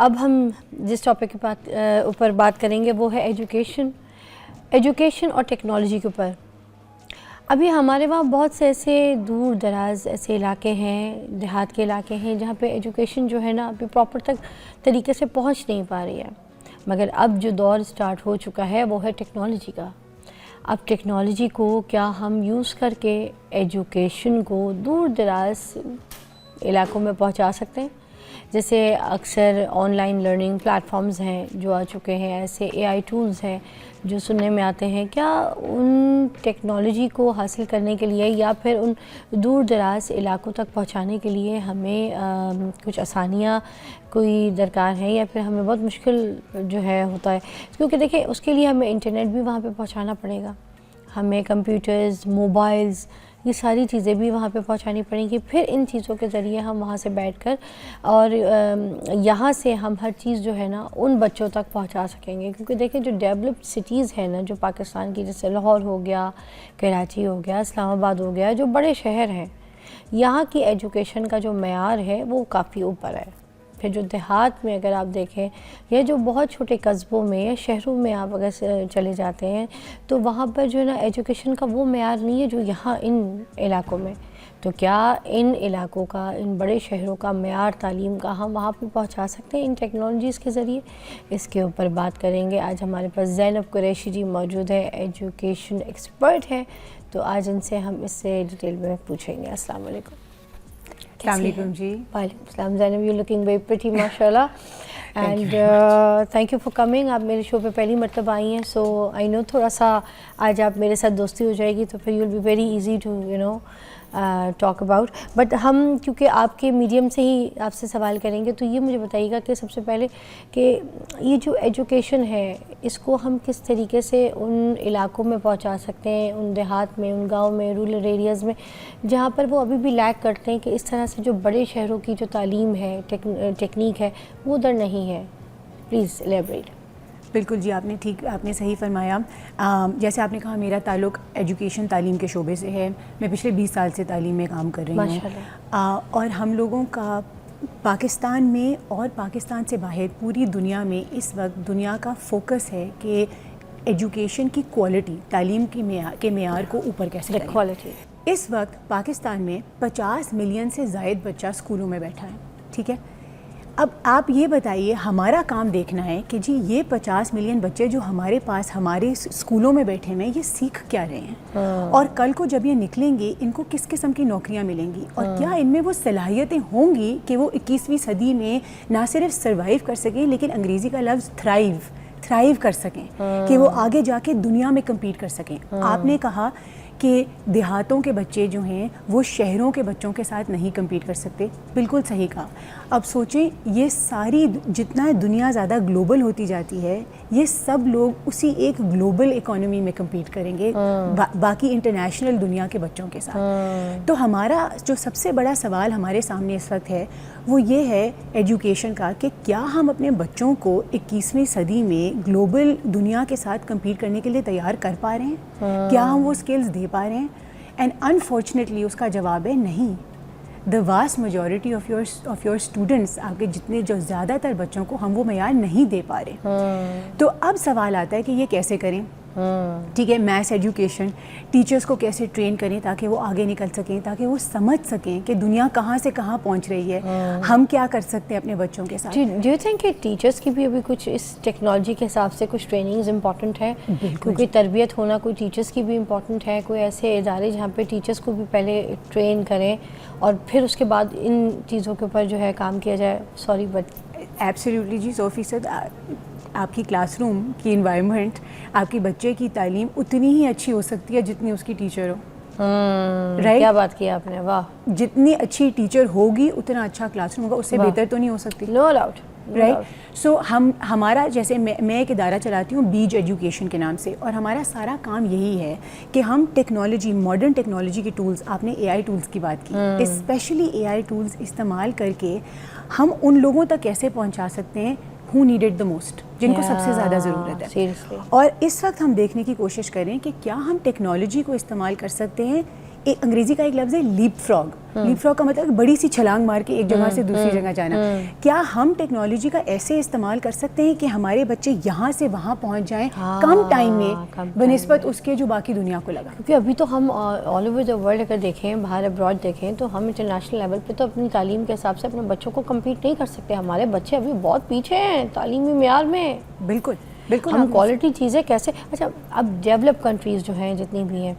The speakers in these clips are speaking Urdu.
اب ہم جس ٹاپک کے اوپر بات کریں گے وہ ہے ایجوکیشن اور ٹیکنالوجی کے اوپر. ابھی ہمارے وہاں بہت سے ایسے دور دراز ایسے علاقے ہیں, دیہات کے علاقے ہیں جہاں پہ ایجوکیشن جو ہے نا ابھی پراپر تک طریقے سے پہنچ نہیں پا رہی ہے. مگر اب جو دور سٹارٹ ہو چکا ہے وہ ہے ٹیکنالوجی کا. اب ٹیکنالوجی کو کیا ہم یوز کر کے ایجوکیشن کو دور دراز علاقوں میں پہنچا سکتے ہیں؟ جیسے اکثر online learning platforms ہیں جو آ چکے ہیں, ایسے اے آئی ٹولز ہیں جو سننے میں آتے ہیں. کیا ان ٹیکنالوجی کو حاصل کرنے کے لیے یا پھر ان دور دراز علاقوں تک پہنچانے کے لیے ہمیں کچھ آسانیاں کوئی درکار ہیں یا پھر ہمیں بہت مشکل جو ہے ہوتا ہے؟ کیونکہ دیکھیں اس کے لیے ہمیں انٹرنیٹ بھی وہاں پہ پہنچانا پڑے گا, ہمیں کمپیوٹرز, موبائلز, یہ ساری چیزیں بھی وہاں پہ پہنچانی پڑیں گی. پھر ان چیزوں کے ذریعے ہم وہاں سے بیٹھ کر اور یہاں سے ہم ہر چیز جو ہے نا ان بچوں تک پہنچا سکیں گے. کیونکہ دیکھیں جو ڈیولپڈ سٹیز ہیں نا جو پاکستان کی, جیسے لاہور ہو گیا, کراچی ہو گیا, اسلام آباد ہو گیا, جو بڑے شہر ہیں, یہاں کی ایجوکیشن کا جو معیار ہے وہ کافی اوپر ہے. پھر جو دیہات میں اگر آپ دیکھیں یا جو بہت چھوٹے قصبوں میں یا شہروں میں آپ اگر چلے جاتے ہیں تو وہاں پر جو ہے نا ایجوکیشن کا وہ معیار نہیں ہے جو یہاں ان علاقوں میں. تو کیا ان علاقوں کا, ان بڑے شہروں کا معیار تعلیم کا ہم وہاں پہ پہنچا سکتے ہیں ان ٹیکنالوجیز کے ذریعے؟ اس کے اوپر بات کریں گے. آج ہمارے پاس زینب قریشی جی موجود ہے, ایجوکیشن ایکسپرٹ ہے, تو آج ان سے ہم اس سے ڈیٹیل میں پوچھیں گے. السلام علیکم. السلام علیکم جی. وعلیکم السلام. Zainab, you looking very pretty ماشاء اللہ, and thank you for coming. آپ میرے شو پہ پہلی مرتبہ آئی ہیں, سو آئی نو تھوڑا سا آج آپ میرے ساتھ دوستی ہو جائے گی تو پھر you will be very easy to talk about. But ہم کیونکہ آپ کے میڈیم سے ہی آپ سے سوال کریں گے, تو یہ مجھے بتائیے گا کہ سب سے پہلے کہ یہ جو ایجوکیشن ہے اس کو ہم کس طریقے سے ان علاقوں میں پہنچا سکتے ہیں, ان دیہات میں, ان گاؤں میں, رورل ایریاز میں جہاں پر وہ ابھی بھی لیک کرتے ہیں کہ اس طرح سے جو بڑے شہروں کی جو تعلیم ہے, ٹیکنیک ہے, وہ ادھر نہیں ہے. Please elaborate. بالکل جی, آپ نے صحیح فرمایا. جیسے آپ نے کہا میرا تعلق ایجوکیشن تعلیم کے شعبے سے ہے. میں پچھلے 20 سال سے تعلیم میں کام کر رہی ہوں ماشاءاللہ. اور ہم لوگوں کا پاکستان میں اور پاکستان سے باہر پوری دنیا میں اس وقت دنیا کا فوکس ہے کہ ایجوکیشن کی کوالٹی, تعلیم کے معیار کو اوپر کیسے کریں. کوالٹی. اس وقت پاکستان میں 50 ملین سے زائد بچہ اسکولوں میں بیٹھا ہے. ٹھیک ہے, اب آپ یہ بتائیے, ہمارا کام دیکھنا ہے کہ جی یہ 50 ملین بچے جو ہمارے پاس ہمارے اسکولوں میں بیٹھے ہیں یہ سیکھ کیا رہے ہیں, اور کل کو جب یہ نکلیں گے ان کو کس قسم کی نوکریاں ملیں گی, اور کیا ان میں وہ صلاحیتیں ہوں گی کہ وہ 21ویں صدی میں نہ صرف سروائیو کر سکیں لیکن انگریزی کا لفظ تھرائیو کر سکیں, کہ وہ آگے جا کے دنیا میں کمپیٹ کر سکیں. آپ نے کہا کہ دیہاتوں کے بچے جو ہیں وہ شہروں کے بچوں کے ساتھ نہیں کمپیٹ کر سکتے. بالکل صحیح کہا. اب سوچیں, یہ ساری جتنا دنیا زیادہ گلوبل ہوتی جاتی ہے یہ سب لوگ اسی ایک گلوبل اکانومی میں کمپیٹ کریں گے باقی انٹرنیشنل دنیا کے بچوں کے ساتھ. تو ہمارا جو سب سے بڑا سوال ہمارے سامنے اس وقت ہے وہ یہ ہے ایجوکیشن کا, کہ کیا ہم اپنے بچوں کو 21ویں صدی میں گلوبل دنیا کے ساتھ کمپیٹ کرنے کے لیے تیار کر پا رہے ہیں, کیا ہم وہ اسکلز دے پا رہے ہیں. اینڈ انفارچونیٹلی اس کا جواب ہے نہیں. The vast majority of your students, آپ کے جتنے جو زیادہ تر بچوں کو ہم وہ معیار نہیں دے پا رہے. تو اب سوال آتا ہے کہ یہ کیسے کریں. ٹھیک ہے, میتھس ایجوکیشن, ٹیچرز کو کیسے ٹرین کریں تاکہ وہ آگے نکل سکیں, تاکہ وہ سمجھ سکیں کہ دنیا کہاں سے کہاں پہنچ رہی ہے, ہم کیا کر سکتے ہیں اپنے بچوں کے ساتھ. ڈو یو تھنک کہ ٹیچرس کی بھی ابھی کچھ اس ٹیکنالوجی کے حساب سے کچھ ٹریننگز امپورٹنٹ ہے؟ کیونکہ تربیت ہونا کوئی ٹیچرس کی بھی امپورٹنٹ ہے, کوئی ایسے ادارے جہاں پہ ٹیچرس کو بھی پہلے ٹرین کریں اور پھر اس کے بعد ان چیزوں کے اوپر جو ہے کام کیا جائے. سوری بٹ ایبسلیوٹلی جی, 100%. آپ کی کلاس روم کی انوائرمنٹ, آپ کے بچے کی تعلیم اتنی ہی اچھی ہو سکتی ہے جتنی اس کی ٹیچر ہو. رائٹ, کیا بات کی آپ نے, واہ. جتنی اچھی ٹیچر ہوگی اتنا اچھا کلاس روم ہوگا, اس سے بہتر تو نہیں ہو سکتی. No doubt. رائٹ. سو ہمارا جیسے میں ایک ادارہ چلاتی ہوں بیج ایجوکیشن کے نام سے, اور ہمارا سارا کام یہی ہے کہ ہم ٹیکنالوجی, ماڈرن ٹیکنالوجی کے ٹولز, آپ نے اے آئی ٹولز کی بات کی, اسپیشلی اے آئی ٹولز استعمال کر کے ہم ان لوگوں تک کیسے پہنچا سکتے ہیں who needed the most, جن کو سب سے زیادہ ضرورت ہے. اور اس وقت ہم دیکھنے کی کوشش کریں کہ کیا ہم ٹیکنالوجی کو استعمال کر سکتے ہیں انگریزی کا ایک لفظ ہے لیپ فراگ. لیپ فراگ کا مطلب بڑی سی چھلانگ مار کے ایک جگہ سے دوسری جگہ جانا. کیا ہم ٹیکنالوجی کا ایسے استعمال کر سکتے ہیں کہ ہمارے بچے یہاں سے وہاں پہنچ جائیں کم ٹائم میں بنسبت اس کے جو باقی دنیا کو لگا؟ کیونکہ ابھی تو ہم آل اوور دا ورلڈ اگر دیکھیں، باہر ابراڈ دیکھیں، تو ہم انٹرنیشنل لیول پہ تو اپنی تعلیم کے حساب سے اپنے بچوں کو کمپیٹ نہیں کر سکتے. ہمارے بچے ابھی بہت پیچھے ہیں تعلیمی معیار میں. بالکل بالکل. ہم کوالٹی چیزیں کیسے، اچھا اب ڈیولپ کنٹریز جو ہیں جتنی بھی ہیں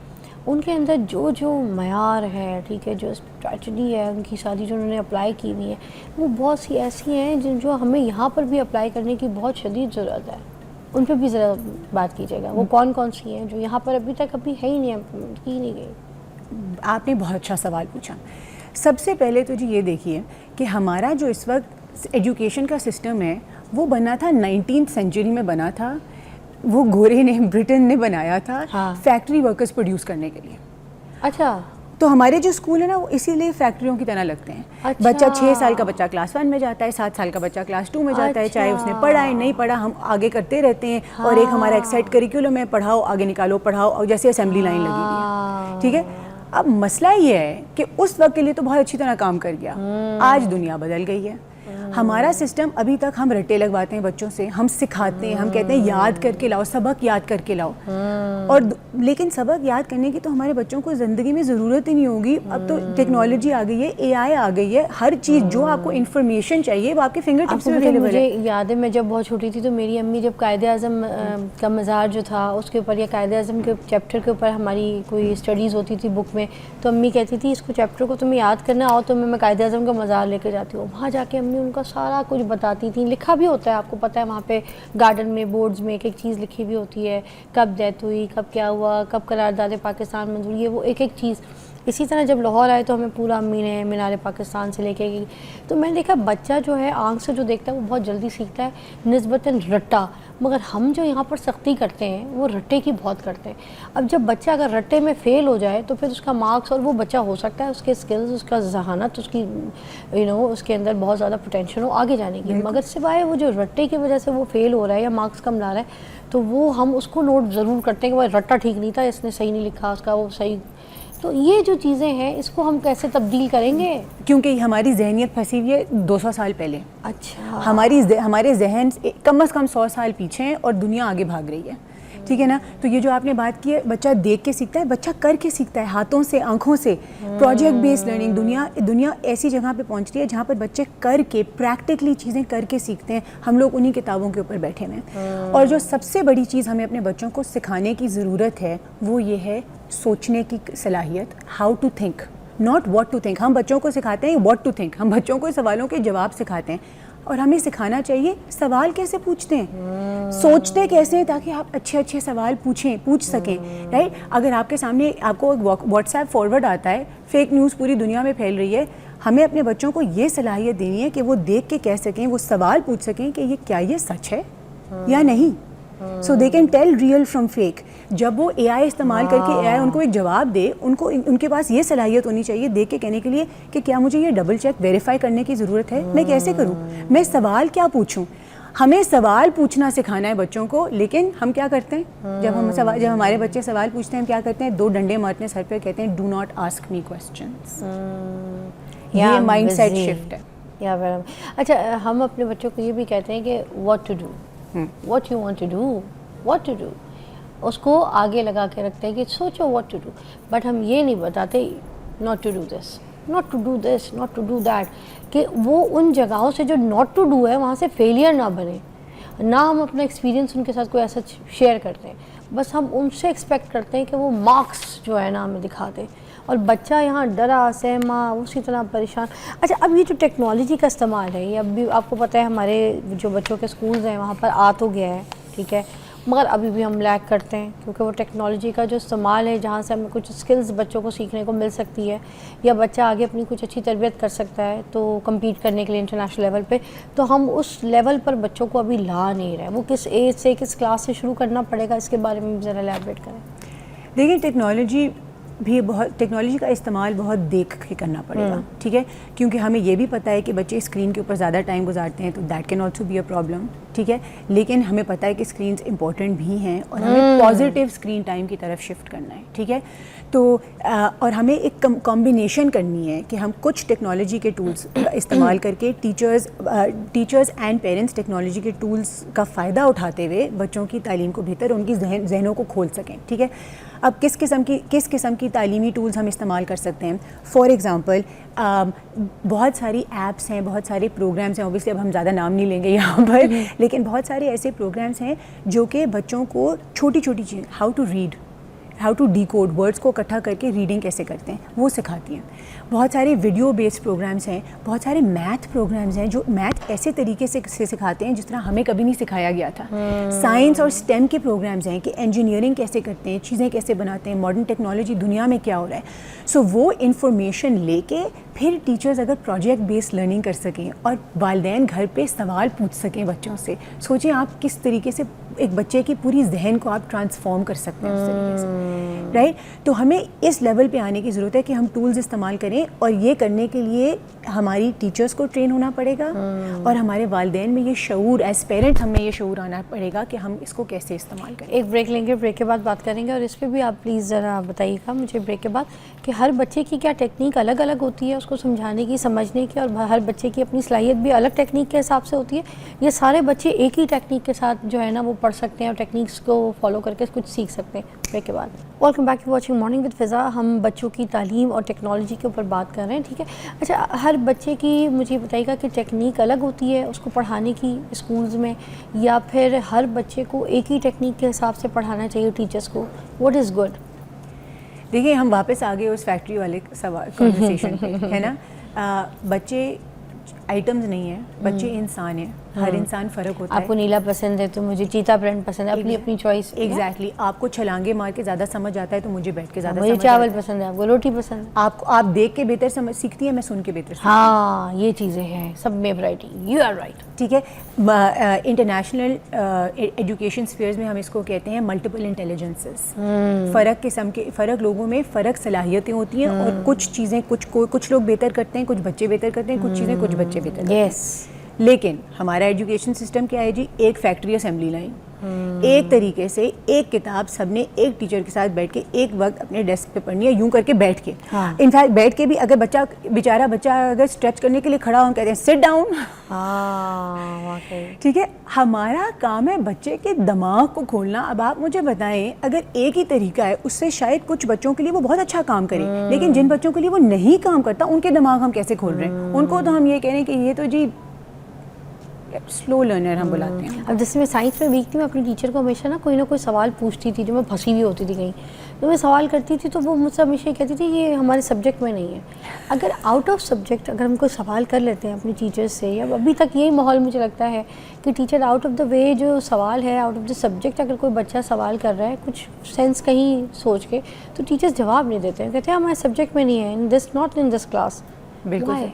ان کے اندر جو معیار ہے، ٹھیک ہے، جو اسٹریٹجی ہے ان کی ساری جو انہوں نے اپلائی کی ہوئی ہے، وہ بہت سی ایسی ہیں جو ہمیں یہاں پر بھی اپلائی کرنے کی بہت شدید ضرورت ہے. ان پہ بھی ذرا بات کیجیے گا، وہ کون سی ہیں جو یہاں پر ابھی تک ہے ہی نہیں، کی نہیں گئی. آپ نے بہت اچھا سوال پوچھا. سب سے پہلے تو جی یہ دیکھیے کہ ہمارا جو اس وقت ایجوکیشن کا سسٹم ہے وہ بنا تھا 19th سینچری میں بنا تھا. وہ گورے نے، برٹن نے بنایا تھا فیکٹری ورکرز پروڈیوس کرنے کے لیے. اچھا. تو ہمارے جو اسکول ہیں نا وہ اسی لیے فیکٹریوں کی طرح لگتے ہیں. بچہ 6 سال کا بچہ کلاس 1 میں جاتا ہے، 7 سال کا بچہ کلاس 2 میں جاتا ہے، چاہے اس نے پڑھا ہے نہیں پڑھا ہم آگے کرتے رہتے ہیں. اور ایک ہمارا ایک سیٹ کریکولم ہے، پڑھاؤ آگے نکالو پڑھاؤ، اور جیسے اسمبلی لائن لگی ہوئی ہے. ٹھیک ہے. اب مسئلہ یہ ہے کہ اس وقت کے لیے تو بہت اچھی طرح کام کر گیا. آج دنیا بدل گئی ہے. ہمارا سسٹم ابھی تک ہم رٹے لگواتے ہیں بچوں سے، ہم سکھاتے ہیں، ہم کہتے ہیں یاد کر کے لاؤ، سبق یاد کر کے لاؤ. اور لیکن سبق یاد کرنے کی تو ہمارے بچوں کو زندگی میں ضرورت ہی نہیں ہوگی. اب تو ٹیکنالوجی آ گئی ہے، اے آئی آ گئی ہے، ہر چیز جو آپ کو انفارمیشن چاہیے وہ آپ کے فنگر ٹپس پہ اویلیبل ہے. مجھے یاد ہے میں جب بہت چھوٹی تھی تو میری امی جب قائد اعظم کا مزار جو تھا اس کے اوپر یا قائد اعظم کے چیپٹر کے اوپر ہماری کوئی اسٹڈیز ہوتی تھی بک میں، تو امی کہتی تھی اس کو چیپٹر کو تمہیں یاد کرنا آؤ تو میں قائد اعظم کا مزار لے کے جاتی ہوں. وہاں جا کے امی ان کا سارا کچھ بتاتی تھیں، لکھا بھی ہوتا ہے آپ کو پتہ ہے وہاں پہ گارڈن میں بورڈز میں ایک چیز لکھی بھی ہوتی ہے، کب ڈیتھ ہوئی، کب کیا ہوا، کب قرارداد پاکستان منظور، یہ وہ ایک چیز. اسی طرح جب لاہور آئے تو ہمیں پورا امی نے مینار پاکستان سے لے کے گئی. تو میں نے دیکھا بچہ جو ہے آنکھ سے جو دیکھتا ہے وہ بہت جلدی سیکھتا ہے نسبتاً رٹا، مگر ہم جو یہاں پر سختی کرتے ہیں وہ رٹے کی بہت کرتے ہیں. اب جب بچہ اگر رٹے میں فیل ہو جائے تو پھر اس کا مارکس، اور وہ بچہ ہو سکتا ہے اس کے سکلز، اس کا ذہانت، اس کی اس کے اندر بہت زیادہ پوٹینشیل ہو آگے جانے کی، مگر سوائے وہ جو رٹے کی وجہ سے وہ فیل ہو رہا ہے یا مارکس کم لا رہا ہے تو وہ ہم اس کو نوٹ ضرور کرتے ہیں کہ وہ رٹا ٹھیک نہیں تھا، اس نے صحیح نہیں لکھا، اس کا وہ صحیح. تو یہ جو چیزیں ہیں اس کو ہم کیسے تبدیل کریں گے؟ کیونکہ ہماری ذہنیت پھنسی ہوئی ہے 200 سال پہلے. اچھا. ہمارے ذہن کم از کم 100 سال پیچھے ہیں اور دنیا آگے بھاگ رہی ہے. ٹھیک ہے نا. تو یہ جو آپ نے بات کی ہے بچہ دیکھ کے سیکھتا ہے، بچہ کر کے سیکھتا ہے، ہاتھوں سے، آنکھوں سے. Project based learning. دنیا ایسی جگہ پہ پہنچ رہی ہے جہاں پر بچے کر کے پریکٹیکلی چیزیں کر کے سیکھتے ہیں. ہم لوگ انہی کتابوں کے اوپر بیٹھے ہوئے ہیں. اور جو سب سے بڑی چیز ہمیں اپنے بچوں کو سکھانے کی ضرورت ہے وہ یہ ہے سوچنے کی صلاحیت. How to think, not what to think. ہم بچوں کو سکھاتے ہیں واٹ ٹو تھنک، ہم بچوں کو سوالوں کے جواب سکھاتے ہیں. اور ہمیں سکھانا چاہیے سوال کیسے پوچھتے ہیں، سوچتے کیسے ہیں، تاکہ آپ اچھے سوال پوچھ سکیں. رائٹ. اگر آپ کے سامنے آپ کو واٹس ایپ فارورڈ آتا ہے، فیک نیوز پوری دنیا میں پھیل رہی ہے، ہمیں اپنے بچوں کو یہ صلاحیت دینی ہے کہ وہ دیکھ کے کہہ سکیں، وہ سوال پوچھ سکیں کہ کیا یہ سچ ہے یا نہیں. So they can tell real from fake. جب وہ اے آئی استعمال کر کے اے آئی ان کو ایک جواب دے، ان کے پاس یہ صلاحیت ہونی چاہیے دیکھ کے کہنے کے لیے کہ کیا مجھے یہ ڈبل چیک ویریفائی کرنے کی ضرورت ہے، میں کیسے کروں، میں سوال کیا پوچھوں. ہمیں سوال پوچھنا سکھانا ہے بچوں کو. لیکن ہم کیا کرتے ہیں جب ہمارے بچے سوال پوچھتے ہیں ہم کیا کرتے ہیں؟ 2 ڈنڈے مارتے ہیں سر پہ، کہتے ہیں do not ask me questions. یہ مائنڈ سیٹ شفٹ ہے. اچھا ہم اپنے بچوں کو یہ بھی کہتے ہیں کہ what to do, what you want to do, what to do. اس کو آگے لگا کے رکھتے ہیں کہ سوچو واٹ ٹو ڈو. بٹ ہم یہ نہیں بتاتے not to do this, not to do this, not to do that, کہ وہ ان جگہوں سے جو ناٹ ٹو ڈو ہے وہاں سے فیلئر نہ بنے. نہ ہم اپنا ایکسپیرینس ان کے ساتھ کوئی ایسا شیئر کرتے ہیں، بس ہم ان سے ایکسپیکٹ کرتے ہیں کہ وہ مارکس جو ہے نا ہمیں دکھا دیں. اور بچہ یہاں ڈرا سہما اسی طرح پریشان. اچھا اب یہ جو ٹیکنالوجی کا استعمال ہے، یہ اب بھی آپ کو پتہ ہے ہمارے جو بچوں کے اسکولز ہیں وہاں پر آ تو گیا ہے، ٹھیک ہے، مگر ابھی بھی ہم لیک کرتے ہیں کیونکہ وہ ٹیکنالوجی کا جو استعمال ہے جہاں سے ہمیں کچھ اسکلز بچوں کو سیکھنے کو مل سکتی ہے یا بچہ آگے اپنی کچھ اچھی تربیت کر سکتا ہے تو کمپیٹ کرنے کے لیے انٹرنیشنل لیول پہ، تو ہم اس لیول پر بچوں کو ابھی لا نہیں رہے. وہ کس ایج سے کس کلاس سے شروع کرنا پڑے گا، اس کے بارے میں ذرا الیبریٹ کریں. دیکھیں ٹیکنالوجی بھی بہت ٹیکنالوجی کا استعمال بہت دیکھ کے کرنا پڑے گا, ٹھیک ہے, کیونکہ ہمیں یہ بھی پتہ ہے کہ بچے اسکرین کے اوپر زیادہ ٹائم گزارتے ہیں تو that can also be a problem, ٹھیک ہے, لیکن ہمیں پتہ ہے کہ اسکرینس امپورٹنٹ بھی ہیں اور ہمیں پازیٹیو اسکرین ٹائم کی طرف شفٹ کرنا ہے, ٹھیک ہے. تو اور ہمیں ایک کمبینیشن کرنی ہے کہ ہم کچھ ٹیکنالوجی کے ٹولس استعمال کر کے ٹیچرز اینڈ پیرنٹس ٹیکنالوجی کے ٹولس کا فائدہ اٹھاتے ہوئے بچوں کی تعلیم کو بہتر, ان کی ذہنوں کو کھول سکیں, ٹھیک ہے. اب کس قسم کی تعلیمی ٹولز ہم استعمال کر سکتے ہیں؟ فار ایگزامپل بہت ساری ایپس ہیں, بہت سارے پروگرامس ہیں, اوبیسلی اب ہم زیادہ نام نہیں لیں گے یہاں پر, لیکن بہت سارے ایسے پروگرامس ہیں جو کہ بچوں کو چھوٹی چھوٹی چیزیں, how to read, how to decode, words کو اکٹھا کر کے ریڈنگ کیسے کرتے ہیں وہ سکھاتی ہیں. بہت سارے ویڈیو بیسڈ پروگرامس ہیں, بہت سارے میتھ پروگرامس ہیں جو میتھ ایسے طریقے سے سکھاتے ہیں جس طرح ہمیں کبھی نہیں سکھایا گیا تھا. سائنس اور اسٹیم کے پروگرامس ہیں کہ انجینئرنگ کیسے کرتے ہیں, چیزیں کیسے بناتے ہیں, ماڈرن ٹیکنالوجی دنیا میں کیا ہو رہا ہے. سو وہ انفارمیشن لے کے پھر ٹیچرز اگر پروجیکٹ بیسڈ لرننگ کر سکیں اور والدین گھر پہ سوال پوچھ سکیں بچوں سے, سوچیں آپ کس طریقے سے ایک بچے کی پوری ذہن کو آپ ٹرانسفارم کر سکتے ہیں اس طریقے سے, رائٹ. تو ہمیں اس لیول پہ آنے کی ضرورت ہے کہ ہم ٹولز استعمال کریں, اور یہ کرنے کے لیے ہماری ٹیچرز کو ٹرین ہونا پڑے گا اور ہمارے والدین میں یہ شعور, ایز پیرنٹ ہمیں یہ شعور آنا پڑے گا کہ ہم اس کو کیسے استعمال کریں. ایک بریک لیں گے, بریک کے بعد بات کریں گے, اور اس پہ بھی آپ پلیز ذرا بتائیے گا مجھے بریک کے بعد کہ ہر بچے کی کیا ٹیکنیک الگ الگ ہوتی ہے اس کو سمجھانے کی, سمجھنے کی, اور ہر بچے کی اپنی صلاحیت بھی الگ ٹیکنیک کے حساب سے ہوتی ہے. یہ سارے بچے ایک ہی ٹیکنیک کے ساتھ جو ہے نا وہ پڑھ سکتے ہیں اور ٹیکنیکس کو فالو کر کے کچھ سیکھ سکتے ہیں. بریک کے بعد welcome back to watching morning with Fiza. ہم بچوں کی تعلیم اور ٹیکنالوجی کے اوپر بات کر رہے ہیں, ٹھیک ہے. اچھا, ہر بچے کی مجھے بتائیے گا کہ ٹیکنیک الگ ہوتی ہے اس کو پڑھانے کی اسکولز میں, یا پھر ہر بچے کو ایک ہی ٹیکنیک کے حساب سے پڑھانا چاہیے ٹیچرس کو؟ What is good? دیکھیے ہم واپس آ گئے اس فیکٹری والے سوال کنورسیشن پہ, ہے نا. بچے آئٹمز نہیں ہیں, بچے انسان ہیں, ہر انسان فرق ہوتا ہے. آپ کو نیلا پسند ہے تو مجھے چیتا پرنٹ پسند ہے, اپنی اپنی چوائس. ایگزیکٹلی, آپ کو چھلانگے مار کے زیادہ سمجھ آتا ہے تو مجھے بیٹھ کے زیادہ مجھے چاول پسند ہے, آپ کو روٹی پسند ہے. آپ دیکھ کے بہتر سمجھ سیکھتی ہیں, میں سن کے بہتر سیکھتی ہوں. ہاں یہ چیزیں ہیں, سب میں ورائٹی, یو آر رائٹ, ٹھیک ہے. انٹرنیشنل ایجوکیشن اسفیئرز میں ہم اس کو کہتے ہیں ملٹیپل انٹیلیجنسز. فرق لوگوں میں فرق صلاحیتیں ہوتی ہیں, اور کچھ چیزیں کچھ لوگ بہتر کرتے ہیں, کچھ بچے بہتر کرتے ہیں, کچھ چیزیں کچھ بچے بہتر کرتے ہیں. لیکن ہمارا ایجوکیشن سسٹم کیا ہے جی؟ ایک فیکٹری اسمبلی لائن, ایک طریقے سے ایک کتاب سب نے ایک ٹیچر کے ساتھ بیٹھ کے ایک وقت اپنے ڈیسک پہ پڑھنی ہے, یوں کر کے بیٹھ کے. انفیکٹ بیٹھ کے بھی اگر بیچارہ بچہ اگر اسٹریچ کرنے کے لیے کھڑا ہو, ہم کہتے ہیں سٹ ڈاؤن. ٹھیک ہے, ہمارا کام ہے بچے کے دماغ کو کھولنا. اب آپ مجھے بتائیں, اگر ایک ہی طریقہ ہے اس سے شاید کچھ بچوں کے لیے وہ بہت اچھا کام کرے, لیکن جن بچوں کے لیے وہ نہیں کام کرتا ان کے دماغ ہم کیسے کھول رہے ہیں؟ ان کو تو ہم یہ کہہ رہے ہیں کہ یہ تو جی سلو لرنر ہم بلاتے ہیں. اب جیسے میں سائنس میں ویک تھی, میں اپنی ٹیچر کو ہمیشہ نا کوئی سوال پوچھتی تھی جو میں پھنسی ہوئی ہوتی تھی کہیں, تو میں سوال کرتی تھی تو وہ مجھ سے ہمیشہ کہتی تھی یہ ہمارے سبجیکٹ میں نہیں ہے. اگر آؤٹ آف سبجیکٹ اگر ہم کوئی سوال کر لیتے ہیں اپنی ٹیچر سے, یا ابھی تک یہی ماحول مجھے لگتا ہے کہ ٹیچر آؤٹ آف دا وے جو سوال ہے, آؤٹ آف دا سبجیکٹ اگر کوئی بچہ سوال کر رہا ہے کچھ سینس کہیں سوچ کے, تو ٹیچرس جواب نہیں دیتے ہیں, کہتے ہیں ہمارے سبجیکٹ میں نہیں ہے, in this not in this class. بالکل.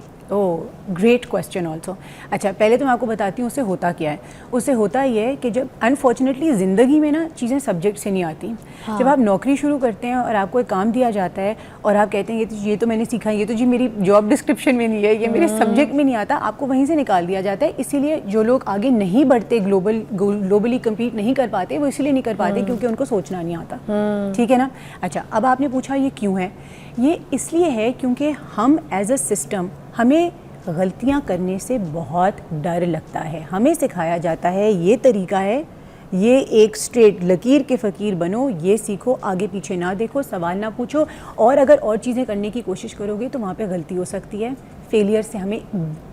Great question also. اچھا, پہلے تو میں آپ کو بتاتی ہوں اس سے ہوتا کیا ہے. اس سے ہوتا یہ ہے کہ جب انفارچونیٹلی زندگی میں نا چیزیں سبجیکٹ سے نہیں آتی. جب آپ نوکری شروع کرتے ہیں اور آپ کو ایک کام دیا جاتا ہے اور آپ کہتے ہیں یہ تو میں نے سیکھا, یہ تو جی میری جاب ڈسکرپشن میں نہیں ہے, یہ میرے سبجیکٹ میں نہیں آتا, آپ کو وہیں سے نکال دیا جاتا ہے. اسی لیے جو لوگ آگے نہیں بڑھتے, گلوبلی کمپیٹ نہیں کر پاتے, وہ اسی لیے نہیں کر پاتے کیونکہ ان کو سوچنا نہیں آتا. ٹھیک ہے نا. اچھا, اب آپ نے پوچھا یہ کیوں ہے. یہ اس لیے ہے کیونکہ ہم ایز اے سسٹم, ہمیں غلطیاں کرنے سے بہت ڈر لگتا ہے. ہمیں سکھایا جاتا ہے یہ طریقہ ہے, یہ ایک اسٹریٹ لکیر کے فقیر بنو, یہ سیکھو, آگے پیچھے نہ دیکھو, سوال نہ پوچھو, اور اگر اور چیزیں کرنے کی کوشش کرو گے تو وہاں پہ غلطی ہو سکتی ہے. فیلئر سے ہمیں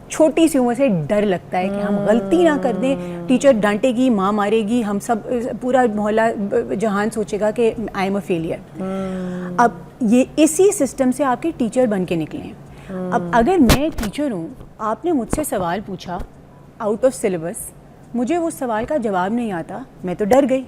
چھوٹی سی عمر سے ڈر لگتا ہے کہ ہم غلطی نہ کر دیں, ٹیچر ڈانٹے گی, ماں مارے گی, ہم سب پورا محلہ جہان سوچے گا کہ آئی ایم اے فیلئر. اب یہ اسی سسٹم سے آپ کے ٹیچر بن کے نکلے ہیں. اب اگر میں ٹیچر ہوں, آپ نے مجھ سے سوال پوچھا آؤٹ آف سلیبس, مجھے وہ سوال کا جواب نہیں آتا, میں تو ڈر گئی.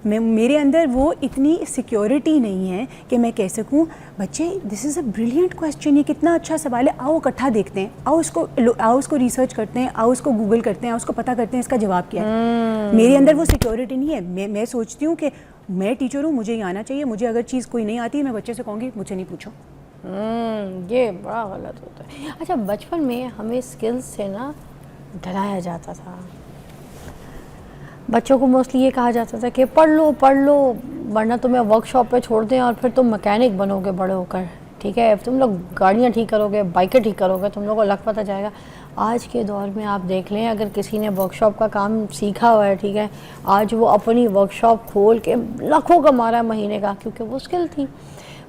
میرے اندر وہ اتنی سیکیورٹی نہیں ہے کہ میں کہہ سکوں بچے دس از اے بریلینٹ کویسچن, یہ کتنا اچھا سوال ہے, آؤ اکٹھا دیکھتے ہیں, آؤ اس کو ریسرچ کرتے ہیں, آؤ اس کو گوگل کرتے ہیں, آؤ اس کو پتہ کرتے ہیں اس کا جواب کیا ہے. میرے اندر وہ سیکیورٹی نہیں ہے. میں سوچتی ہوں کہ میں ٹیچر ہوں, مجھے یہ آنا چاہیے, مجھے اگر چیز کوئی نہیں آتی ہے میں بچے سے کہوں گی مجھ سے نہیں پوچھو. یہ بڑا غلط ہوتا ہے. اچھا بچپن میں ہمیں اسکلز سے نا ڈرایا جاتا تھا, بچوں کو موسٹلی یہ کہا جاتا تھا کہ پڑھ لو ورنہ تمہیں ورک شاپ پہ چھوڑ دیں اور پھر تم مکینک بنو گے بڑے ہو کر, ٹھیک ہے, تم لوگ گاڑیاں ٹھیک کرو گے, بائکیں ٹھیک کرو گے, تم لوگوں کو لگ پتہ جائے گا. آج کے دور میں آپ دیکھ لیں, اگر کسی نے ورک شاپ کا کام سیکھا ہوا ہے, ٹھیک ہے, آج وہ اپنی ورک شاپ کھول کے لاکھوں کما رہا ہے مہینے کا, کیونکہ وہ اسکل تھی.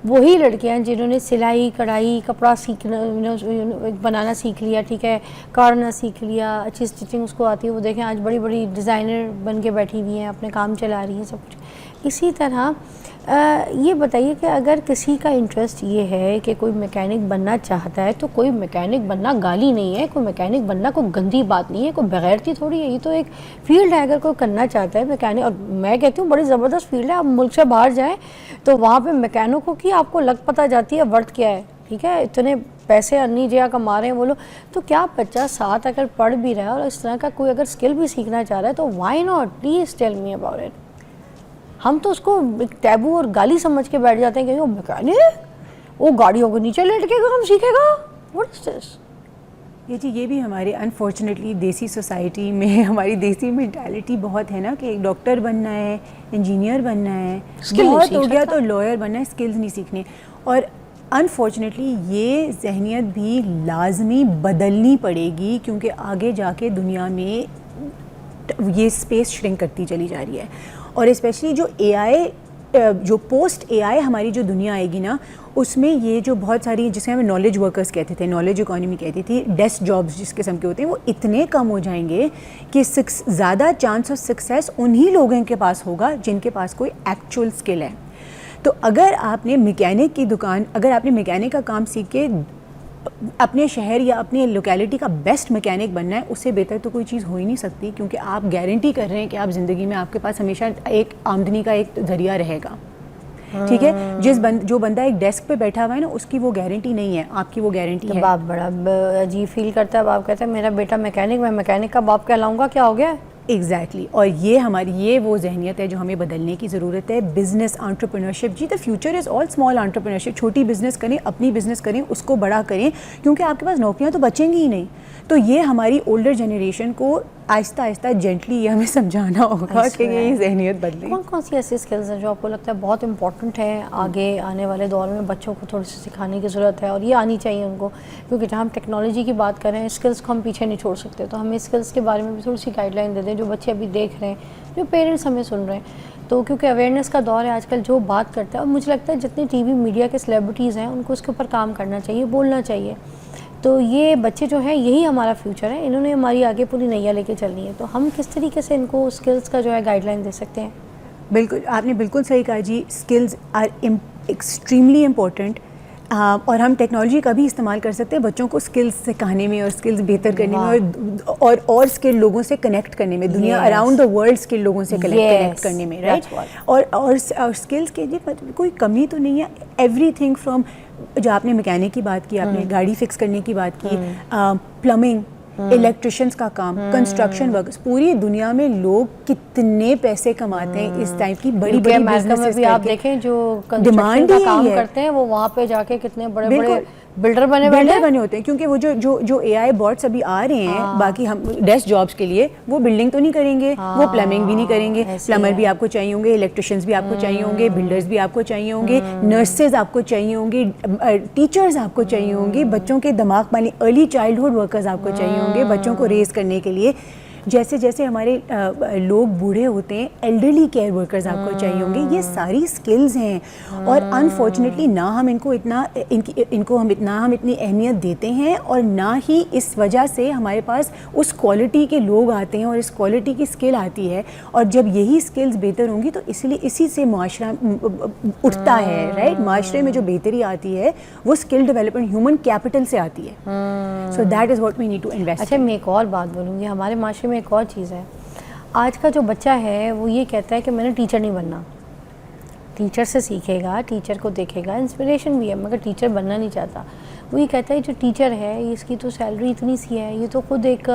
وہی لڑکیاں جنہوں نے سلائی کڑھائی کپڑا سیکھنا بنانا سیکھ لیا, ٹھیک ہے, کاٹنا سیکھ لیا, اچھی اسٹچنگ اس کو آتی ہے, وہ دیکھیں آج بڑی بڑی ڈیزائنر بن کے بیٹھی ہوئی ہیں, اپنے کام چلا رہی ہیں سب کچھ. اسی طرح یہ بتائیے کہ اگر کسی کا انٹرسٹ یہ ہے کہ کوئی میکینک بننا چاہتا ہے تو کوئی میکینک بننا گالی نہیں ہے, کوئی میکینک بننا کوئی گندی بات نہیں ہے, کوئی بغیرتی تھوڑی ہے, یہ تو ایک فیلڈ ہے. اگر کوئی کرنا چاہتا ہے میکینک, اور میں کہتی ہوں بڑی زبردست فیلڈ ہے, آپ ملک سے باہر جائیں تو وہاں پہ میکینکوں کی آپ کو لگ پتہ جاتی ہے ورتھ کیا ہے, ٹھیک ہے, اتنے پیسے ارنی جیا کما رہے ہیں وہ لوگ. تو کیا بچہ ساتھ اگر پڑھ بھی رہا ہے اور اس طرح کا کوئی اگر اسکل بھی سیکھنا چاہ رہا ہے تو why not, please tell me about it. ہم تو اس کو ایک ٹیبو اور گالی سمجھ کے بیٹھ جاتے ہیں کہ وہ میکینک وہ گاڑیوں کو نیچے لیٹ کے کام سیکھے گا, واٹ از دس. یہ جی یہ بھی ہمارے انفارچونیٹلی دیسی سوسائٹی میں ہماری دیسی مینٹیلٹی بہت ہے نا کہ ایک ڈاکٹر بننا ہے, انجینئر بننا ہے, بہت ہو گیا تو لائر بننا ہے, اسکلز نہیں سیکھنے. اور انفارچونیٹلی یہ ذہنیت بھی لازمی بدلنی پڑے گی, کیونکہ آگے جا کے دنیا میں یہ اسپیس شرنک کرتی چلی جا رہی ہے. اور اسپیشلی جو اے آئی, جو پوسٹ اے آئی ہماری جو دنیا آئے گی نا, اس میں یہ جو بہت ساری جسے ہمیں نالج ورکرز کہتے تھے, نالج اکانومی کہتی تھی, ڈیسک جابس جس قسم کے ہوتے ہیں, وہ اتنے کم ہو جائیں گے کہ زیادہ چانس آف سکسیس انہی لوگوں کے پاس ہوگا جن کے پاس کوئی ایکچوئل اسکل ہے. تو اگر آپ نے میکینک کی دکان, اگر آپ نے میکینک کا کام سیکھ کے اپنے شہر یا اپنی لوکیلٹی کا بیسٹ میکینک بننا ہے, اس سے بہتر تو کوئی چیز ہو ہی نہیں سکتی, کیونکہ آپ گارنٹی کر رہے ہیں کہ آپ زندگی میں آپ کے پاس ہمیشہ ایک آمدنی کا ایک ذریعہ رہے گا. ٹھیک ہے, جو بندہ ایک ڈیسک پہ بیٹھا ہوا ہے نا, اس کی وہ گارنٹی نہیں ہے, آپ کی وہ گارنٹی ہے. باپ بڑا عجیب فیل کرتا ہے, باپ کہتا ہے میرا بیٹا میکینک, میں میکینک کا باپ کہلاؤں گا, کیا ہو گیا. ایگزیکٹلی. اور یہ وہ ذہنیت ہے جو ہمیں بدلنے کی ضرورت ہے. بزنس انٹرپرینورشپ, جی the future is all small entrepreneurship. چھوٹی بزنس کریں, اپنی بزنس کریں, اس کو بڑا کریں, کیونکہ آپ کے پاس نوکریاں تو بچیں گی ہی نہیں. تو یہ ہماری اولڈر جنریشن کو آہستہ آہستہ جینٹلی یہ ہمیں سمجھانا ہوگا کہ یہ ذہنیت بدلے. کون سی ایسی اسکلز ہیں جو آپ کو لگتا ہے بہت امپورٹنٹ ہے آگے آنے والے دور میں بچوں کو تھوڑی سی سکھانے کی ضرورت ہے, اور یہ آنی چاہیے ان کو, کیونکہ جہاں ہم ٹیکنالوجی کی بات کریں اسکلس کو ہم پیچھے نہیں چھوڑ سکتے, تو ہمیں اسکلس کے بارے میں بھی تھوڑی سی گائیڈ لائن دے دیں جو بچے ابھی دیکھ رہے ہیں, جو پیرنٹس ہمیں سن رہے ہیں. تو کیونکہ اویئرنیس کا دور ہے آج کل, جو بات کرتا ہے, اور مجھے لگتا ہے جتنے ٹی وی میڈیا کے سیلیبریٹیز ہیں ان کو اس کے اوپر کام کرنا چاہیے, بولنا چاہیے. تو یہ بچے جو ہیں یہی ہمارا فیوچر ہے, انہوں نے ہماری آگے پوری نیا لے کے چلنی ہے, تو ہم کس طریقے سے ان کو اسکلس کا جو ہے گائیڈ لائن دے سکتے ہیں. بالکل, آپ نے بالکل صحیح کہا جی. اسکلز آر ایکسٹریملی امپورٹنٹ, اور ہم ٹیکنالوجی کا بھی استعمال کر سکتے ہیں بچوں کو اسکلز سکھانے میں اور اسکلز بہتر کرنے میں, اور اسکل لوگوں سے کنیکٹ کرنے میں, دنیا اراؤنڈ دا ورلڈ اسکل لوگوں سے کنیکٹ کرنے میں, رائٹ. اور اسکلز کے جی کوئی کمی تو نہیں ہے. ایوری تھنگ فرام, جو آپ نے میکینک کی بات کی, آپ نے گاڑی فکس کرنے کی بات کی, پلمبنگ, الیکٹریشنس کا کام, کنسٹرکشن ورکرز, پوری دنیا میں لوگ کتنے پیسے کماتے ہیں اس ٹائپ کی بڑی بڑی بزنس بھی. آپ دیکھیں جو کنسٹرکشن کا کام کرتے ہیں وہ وہاں پہ جا کے کتنے بڑے بڑے بلڈر بنے ہوتے ہیں, کیونکہ وہ جو اے آئی بوٹس ابھی آ رہے ہیں باقی ہم ڈیسک جابس کے لیے, وہ بلڈنگ تو نہیں کریں گے, وہ پلمبنگ بھی نہیں کریں گے. پلمبر بھی آپ کو چاہیے ہوں گے, الیکٹریشینس بھی آپ کو چاہیے ہوں گے, بلڈرز بھی آپ کو چاہیے ہوں گے, نرسز آپ کو چاہیے ہوں گے, ٹیچرز آپ کو چاہیے ہوں گے, بچوں کے دماغ والی ارلی چائلڈہڈ ورکرز آپ کو چاہیے ہوں گے بچوں کو ریز کرنے کے لیے. جیسے جیسے ہمارے لوگ بوڑھے ہوتے ہیں, ایلڈرلی کیئر ورکرز آپ کو چاہیے ہوں گے. یہ ساری اسکلز ہیں, اور انفارچونیٹلی نہ ہم ان کو اتنا ہم اتنی اہمیت دیتے ہیں, اور نہ ہی اس وجہ سے ہمارے پاس اس کوالٹی کے لوگ آتے ہیں اور اس کوالٹی کی اسکل آتی ہے. اور جب یہی اسکلز بہتر ہوں گی تو اسی سے معاشرہ اٹھتا ہے, رائٹ. معاشرے میں جو بہتری آتی ہے وہ اسکل ڈیولپمنٹ ہیومن کیپٹل سے آتی ہے. So that is what we need to invest. اچھا, میں ایک اور بات بولوں گی, ہمارے معاشرے میں ایک اور چیز ہے. آج کا جو بچہ ہے وہ یہ کہتا ہے کہ میں نے ٹیچر نہیں بننا. ٹیچر سے سیکھے گا, ٹیچر کو دیکھے گا, انسپریشن بھی ہے, مگر ٹیچر بننا نہیں چاہتا. وہ یہ کہتا ہے جو ٹیچر ہے اس کی تو سیلری اتنی سی ہے, یہ تو خود ایک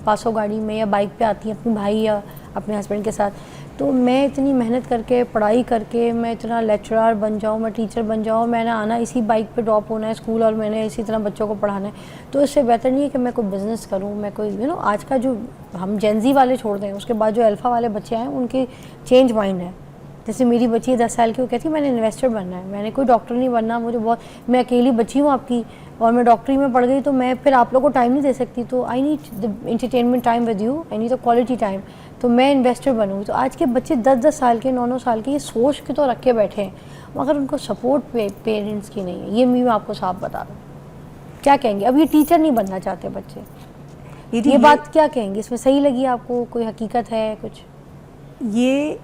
پاسو گاڑی میں یا بائک پہ آتی ہے اپنے بھائی یا اپنے ہسبینڈ کے ساتھ, تو میں اتنی محنت کر کے پڑھائی کر کے میں اتنا لیکچرار بن جاؤں, میں ٹیچر بن جاؤں, میں نے آنا اسی بائک پہ ڈراپ ہونا ہے اسکول اور میں نے اسی طرح بچوں کو پڑھانا ہے, تو اس سے بہتر نہیں ہے کہ میں کوئی بزنس کروں, میں کوئی آج کا جو ہم جینزی والے چھوڑ دیں, اس کے بعد جو الفا والے بچے ہیں ان کی چینج مائنڈ ہے. جیسے میری بچی 10 سال کی, وہ کہتی ہے میں نے انویسٹر بننا ہے, میں نے کوئی ڈاکٹر نہیں بننا, مجھے بہت, میں اکیلی بچی ہوں آپ کی اور میں ڈاکٹری میں پڑھ گئی تو میں پھر آپ لوگوں کو ٹائم نہیں دے سکتی, تو I need entertainment time with you, I need a quality time, تو میں انویسٹر بنوں. تو آج کے بچے 10 سال کے 9 سال کے یہ سوچ کے تو رکھ کے بیٹھے ہیں, مگر ان کو سپورٹ پیرنٹس کی نہیں ہے. یہ میں آپ کو صاف بتا دوں. کیا کہیں گے, اب یہ ٹیچر نہیں بننا چاہتے بچے, یہ بات کیا کہیں گے, اس میں صحیح لگی آپ کو, کوئی حقیقت ہے کچھ؟ یہ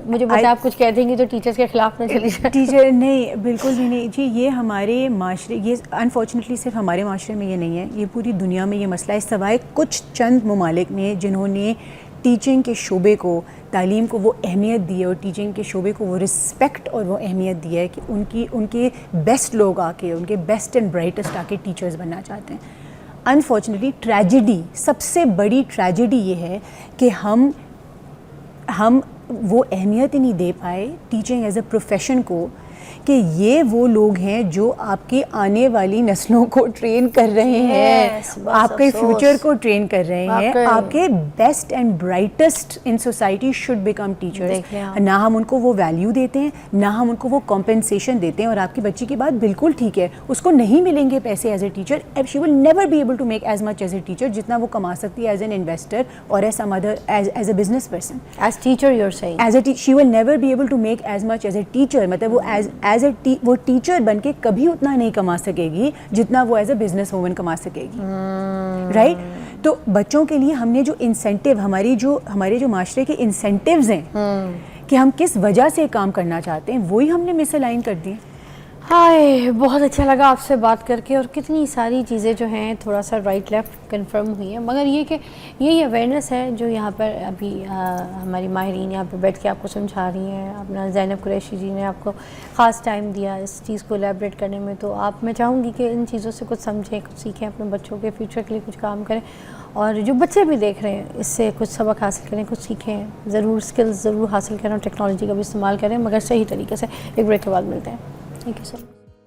مجھے بتا, آپ کچھ کہہ دیں گے تو ٹیچرز کے خلاف نہ چلی جائے. ٹیچر نہیں, بالکل بھی نہیں جی. یہ ہمارے معاشرے, یہ انفارچونیٹلی صرف ہمارے معاشرے میں یہ نہیں ہے, یہ پوری دنیا میں یہ مسئلہ ہے, سوائے کچھ چند ممالک میں جنہوں نے ٹیچنگ کے شعبے کو, تعلیم کو وہ اہمیت دی ہے اور ٹیچنگ کے شعبے کو وہ رسپیکٹ اور وہ اہمیت دی ہے کہ ان کے بیسٹ لوگ آ کے, ان کے بیسٹ اینڈ برائٹسٹ آ کے ٹیچرز بننا چاہتے ہیں. انفارچونیٹلی ٹریجڈی, سب سے بڑی ٹریجڈی یہ ہے کہ ہم وہ اہمیت ہی نہیں دے پائے ٹیچنگ ایز اے پروفیشن کو, کہ یہ وہ لوگ ہیں جو آپ کی آنے والی نسلوں کو ٹرین کر رہے ہیں, آپ کے فیوچر کو ٹرین کر رہے ہیں. آپ کے best and brightest in society should become teachers. نہ ہم ان کو وہ ویلیو دیتے ہیں, نہ ہم ان کو وہ کمپنسیشن دیتے ہیں. اور آپ کی بچی کی بات بالکل ٹھیک ہے, اس کو نہیں ملیں گے پیسے as a teacher, she will never be able to make as much as a teacher جتنا وہ کما سکتی ہے ایز این انویسٹر اور as some other as a business person. As teacher you are seeing, as a she will never be able to make as much as a teacher, مطلب وہ وہ ٹیچر بن کے کبھی اتنا نہیں کما سکے گی جتنا وہ ایز اے بزنس وومن کما سکے گی. رائٹ. تو بچوں کے لیے ہم نے جو انسینٹیو, ہمارے جو معاشرے کے انسینٹیوز ہیں کہ ہم کس وجہ سے کام کرنا چاہتے ہیں, وہی ہم نے مس الائن کر دی. ہائے, بہت اچھا لگا آپ سے بات کر کے, اور کتنی ساری چیزیں جو ہیں تھوڑا سا رائٹ لیفٹ کنفرم ہوئی ہیں, مگر یہ کہ یہی اویئرنیس ہے جو یہاں پر ابھی ہماری ماہرین یہاں پہ بیٹھ کے آپ کو سمجھا رہی ہیں. اپنا زینب قریشی جی نے آپ کو خاص ٹائم دیا اس چیز کو الیبریٹ کرنے میں, تو آپ, میں چاہوں گی کہ ان چیزوں سے کچھ سمجھیں, کچھ سیکھیں, اپنے بچوں کے فیوچر کے لیے کچھ کام کریں, اور جو بچے بھی دیکھ رہے ہیں اس سے کچھ سبق حاصل کریں, کچھ سیکھیں, ضرور اسکلز ضرور حاصل کریں, اور ٹیکنالوجی کا بھی استعمال کریں, مگر صحیح طریقے سے. ایک بریک کے بعد ملتے ہیں. Thank you so much.